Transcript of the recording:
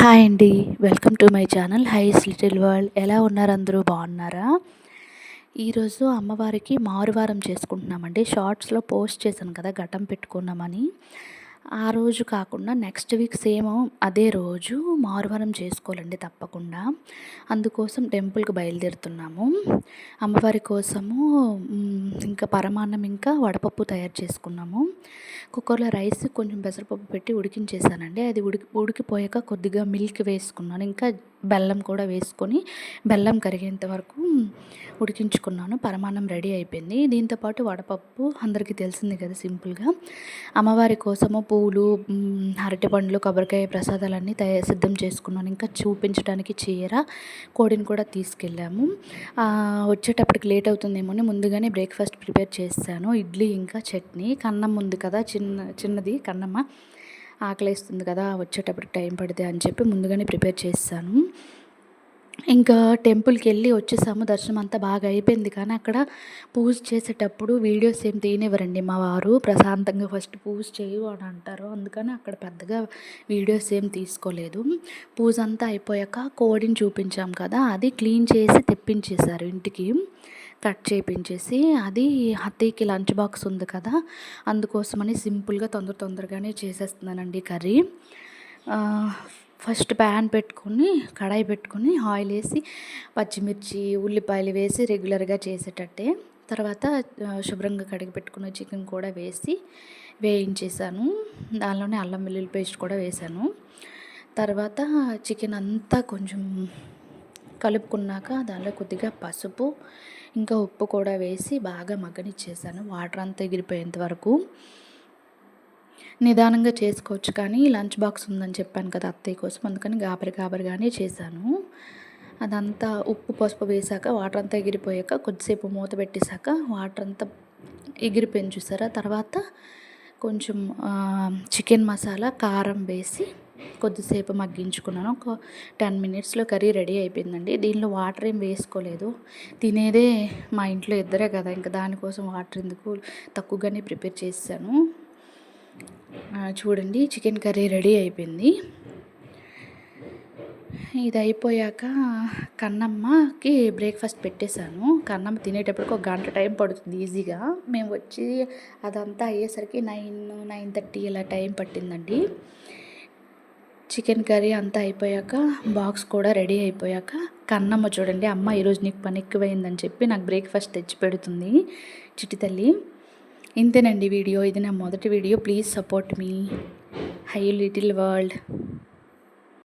Hi అండి. Welcome to my channel Hai's little world. ఎలా ఉన్నారు? అందరూ బాగున్నారా? ఈరోజు అమ్మవారికి మారువారం చేసుకుంటున్నామండి. షార్ట్స్లో పోస్ట్ చేశాను కదా ఘటం పెట్టుకున్నామని. ఆ రోజు కాకుండా నెక్స్ట్ వీక్ సేమ్ అదే రోజు మారువారం చేసుకోవాలండి తప్పకుండా. అందుకోసం టెంపుల్కి బయలుదేరుతున్నాము. అమ్మవారి కోసము ఇంకా పరమాన్నం ఇంకా వడపప్పు తయారు చేసుకున్నాము. కుక్కర్లో రైస్ కొంచెం పెసరపప్పు పెట్టి ఉడికించేసానండి. అది ఉడికిపోయాక కొద్దిగా మిల్క్ వేసుకున్నాను. ఇంకా బెల్లం కూడా వేసుకొని బెల్లం కరిగేంత వరకు ఉడికించుకున్నాను. పరమాన్నం రెడీ అయిపోయింది. దీంతోపాటు వడపప్పు అందరికీ తెలిసింది కదా సింపుల్గా. అమ్మవారి కోసము పూలు, అరటిపండ్లు, కొబ్బరికాయ ప్రసాదాలన్నీ సిద్ధం చేసుకున్నాను. ఇంకా చూపించడానికి చీర, కోడిని కూడా తీసుకెళ్ళాము. వచ్చేటప్పటికి లేట్ అవుతుందేమో అని ముందుగానే బ్రేక్ఫాస్ట్ ప్రిపేర్ చేశాను. ఇడ్లీ ఇంకా చట్నీ. కన్నం ఉంది కదా చిన్నది కన్నమ్మ, ఆకలేస్తుంది కదా వచ్చేటప్పటికి టైం పడితే అని చెప్పి ముందుగానే ప్రిపేర్ చేశాను. ఇంకా టెంపుల్కి వెళ్ళి వచ్చేసాము. దర్శనం అంతా బాగా అయిపోయింది. కానీ అక్కడ పూజ చేసేటప్పుడు వీడియోస్ ఏం తీయనివ్వరండి మా వారు. ప్రశాంతంగా ఫస్ట్ పూజ చేయు అని అంటారు. అందుకని అక్కడ పెద్దగా వీడియోస్ ఏం తీసుకోలేదు. పూజ అంతా అయిపోయాక కోడిని చూపించాం కదా, అది క్లీన్ చేసి తెప్పించేశారు ఇంటికి, కట్ చేయించేసి. అది అత్తయ్యకి లంచ్ బాక్స్ ఉంది కదా, అందుకోసమని సింపుల్గా తొందరగానే చేసేస్తున్నానండి కర్రీ. ఫస్ట్ ప్యాన్ పెట్టుకొని కడాయి పెట్టుకొని ఆయిల్ వేసి పచ్చిమిర్చి, ఉల్లిపాయలు వేసి రెగ్యులర్గా చేసేటట్టే. తర్వాత శుభ్రంగా కడిగి పెట్టుకున్న చికెన్ కూడా వేసి వేయించేసాను. దానిలోనే అల్లం వెల్లుల్లి పేస్ట్ కూడా వేసాను. తర్వాత చికెన్ అంతా కొంచెం కలుపుకున్నాక దానిలో కొద్దిగా పసుపు ఇంకా ఉప్పు కూడా వేసి బాగా మగ్గనిచ్చేసాను. వాటర్ అంతా ఎగిరిపోయేంత వరకు. నిదానంగా చేసుకోవచ్చు, కానీ లంచ్ బాక్స్ ఉందని చెప్పాను కదా అత్తయ్య కోసం, అందుకని గాబరిగానే చేశాను. అదంతా ఉప్పు పసుపు వేసాక వాటర్ అంతా ఎగిరిపోయాక కొద్దిసేపు మూత పెట్టేశాక వాటర్ అంతా ఎగిరిపోయింది చూసారా. తర్వాత కొంచెం చికెన్ మసాలా, కారం వేసి కొద్దిసేపు మగ్గించుకున్నాను. ఒక 10 మినిట్స్లో కర్రీ రెడీ అయిపోయిందండి. దీనిలో వాటర్ ఏం వేసుకోలేదు. తినేదే మా ఇంట్లో ఇద్దరే కదా, ఇంకా దానికోసం వాటర్ ఎందుకు, తక్కువగానే ప్రిపేర్ చేశాను. చూడండి చికెన్ కర్రీ రెడీ అయిపోయింది. ఇది అయిపోయాక కన్నమ్మకి బ్రేక్ఫాస్ట్ పెట్టేశాను. కన్నమ్మ తినేటప్పటికి ఒక గంట టైం పడుతుంది ఈజీగా. మేము వచ్చి అదంతా అయ్యేసరికి 9:30 ఇలా టైం పట్టిందండి. చికెన్ కర్రీ అంతా అయిపోయాక బాక్స్ కూడా రెడీ అయిపోయాక కన్నమ్మ చూడండి, అమ్మ ఈరోజు నీకు పని ఎక్కువైందని చెప్పి నాకు బ్రేక్ఫాస్ట్ తెచ్చి పెడుతుంది చిట్టి తల్లి. ఇంతేనండి వీడియో. ఇది నా మొదటి video. Please support me high little world.